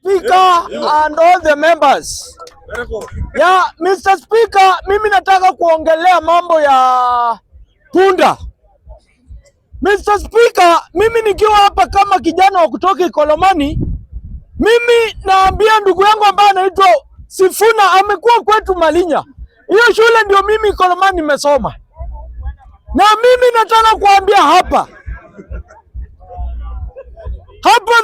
Speaker and all the members. Yeah, Mr. Speaker, mimi nataka kuongelea mambo ya punda. Mr. Speaker, mimi nikiwa hapa kama kijana wa kutoka Ikolomani, mimi naambia ndugu yangu ambaye anaitwa Sifuna amekuwa kwetu Malinya. Hiyo shule ndio mimi Ikolomani nimesoma. Na mimi nataka kuambia hapa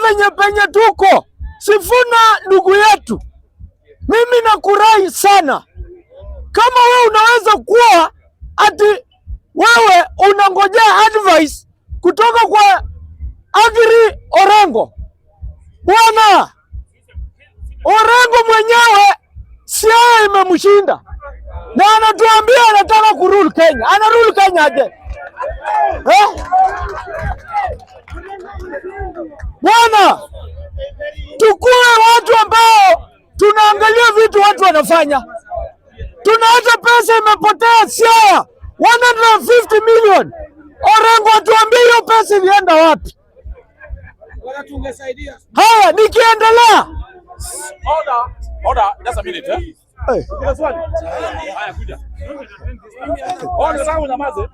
venye penye tuko Sifuna ndugu yetu, mimi nakurai sana. Kama wewe unaweza kuwa ati wewe unangojea advice kutoka kwa Agri Orengo, bwana Orengo mwenyewe siasa imemshinda na anatuambia anataka kurule Kenya. Ana rule Kenya aje? Bwana, tukue watu ambao tunaangalia vitu watu wanafanya. Tunaacha pesa imepotea Siaya 150 million. Orengo atuambie hiyo pesa ilienda wapi? Haya, nikiendelea. Order, just a minute, eh? Hey. Haya, kuja. Order sawa na maze.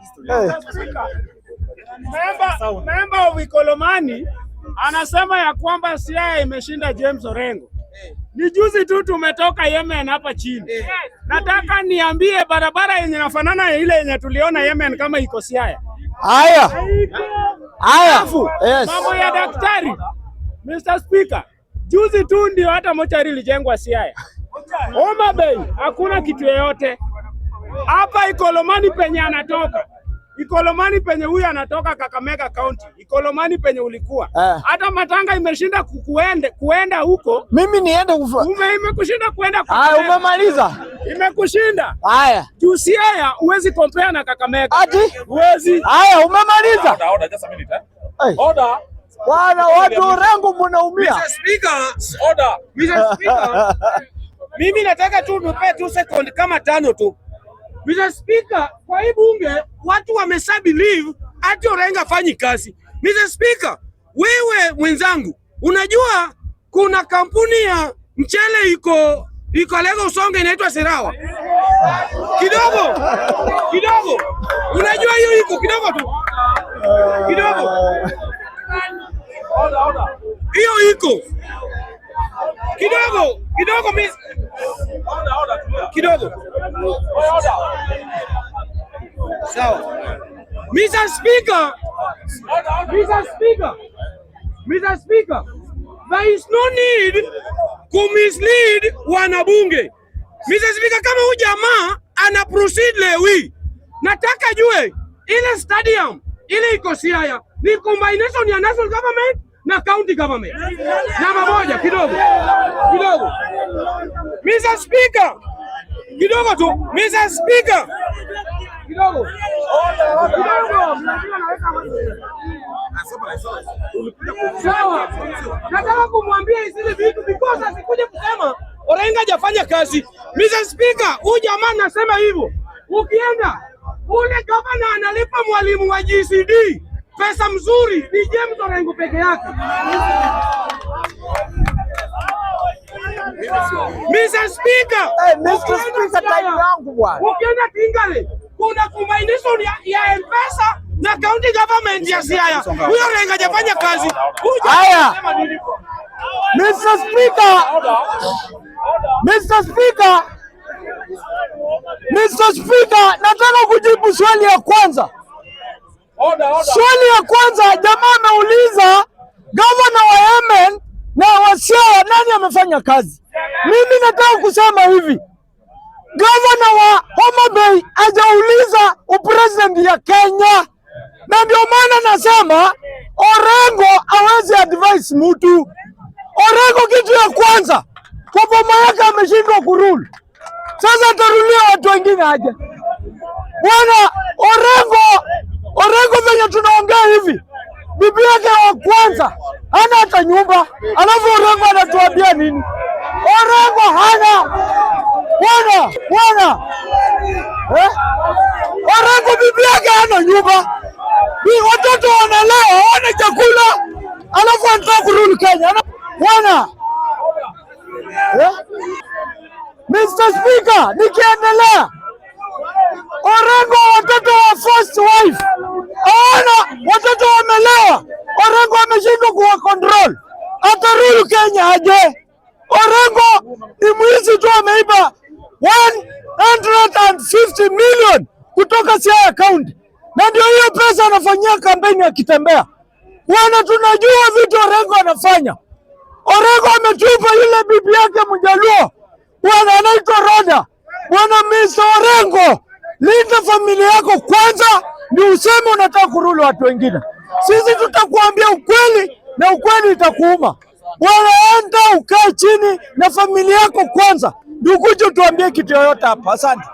Member of Ikolomani anasema ya kwamba Siaya imeshinda James Orengo. Ni juzi tu tumetoka Yemen hapa chini. Nataka niambie barabara yenye nafanana ile yenye tuliona Yemen kama iko Siaya. Haya. Yes. Mambo ya daktari. Mr. Speaker, juzi tu ndio hata mochari ilijengwa Siaya. Homa Bay hakuna kitu yoyote. Hapa Ikolomani penye anatoka. Ikolomani penye huyu anatoka Kakamega County. Ikolomani penye ulikuwa. Hata matanga imeshinda kuenda huko. Mimi niende imekushinda kuenda Haya, umemaliza? Imekushinda. Haya. Juu Siaya huwezi compare na Kakamega. Ati? Huwezi. Haya, umemaliza? Order, just a minute, eh? Order. Bwana, watu Orengo mnaumia. Mr. Speaker, order. Mr. Speaker. Mimi nataka tu nipe 2 seconds kama 5 tu. Mr. Speaker, kwa hii bunge watu wamesabelieve ati Orengo afanyi kazi. Mr. Speaker, wewe mwenzangu, unajua kuna kampuni ya mchele iko Lego Usonge inaitwa Serawa. Kidogo. Unajua hiyo iko kidogo tu. Kidogo. Order. Hiyo iko. Kidogo miss. Order. Kidogo. Order. Sawa. Mr. Speaker, there is no need to mislead wanabunge. Mr. Speaker, kama huyu jamaa ana proceed lewi, nataka jue ile stadium ile iko Siaya ni combination ya national government na county government. Namba moja, kidogo. Mr. Speaker, kidogo tu. Mr. Speaker, kidogo. Sawa. Nataka kumwambia hizi vitu because asikuje kusema Orengo hajafanya kazi. Mr. Speaker, huyu jamaa anasema hivyo. Ukienda ule gavana analipa mwalimu wa GCD pesa mzuri ni James Orengo peke yake. Mr. Speaker, time yangu bwana. Ukienda Tingale kuna combination ya M-Pesa na county government ya Siaya. Huyo Orengo hajafanya kazi. Haya. Mr. Speaker, nataka kujibu swali ya kwanza. Swali ya kwanza, jamaa ameuliza gavana wa Yemen na wa Siaya nani amefanya kazi. Mimi nataka kusema hivi, gavana wa Homa Bay hajauliza upresident ya Kenya, na ndio maana nasema Orengo hawezi advise mtu. Orengo kitu ya kwanza kwa boma yake ameshindwa kurule. Sasa atarulia watu wengine aje? Bwana Orengo venye tunaongea hivi, bibi yake wa kwanza hana hata nyumba, alafu Orengo anatuambia nini? Orengo hana bwana. Orengo bibi yake hana nyumba, watoto wanalea, hawana chakula, alafu anataka kurudi Kenya. Bwana Mr. Speaker, nikiendelea, Orengo watoto wa first wife hawana, watoto wamelewa, Orengo ameshindwa kuwa control, atarudi Kenya aje? Orengo ni mwizi tu, ameiba 150 million kutoka Siaya County, na ndio hiyo pesa anafanyia kampeni akitembea. Wana tunajua vitu Orengo anafanya. Orengo ametupa yule bibi yake Mjaluo, bwana anaitwa Roda. Bwana Mr. Orengo, linda familia yako kwanza, ndio useme unataka kurudi watu wengine. Sisi tutakuambia ukweli na ukweli itakuuma. Bwana, enda ukae chini na familia yako kwanza, ndio ukuje tuambie kitu yoyote hapa. Asante.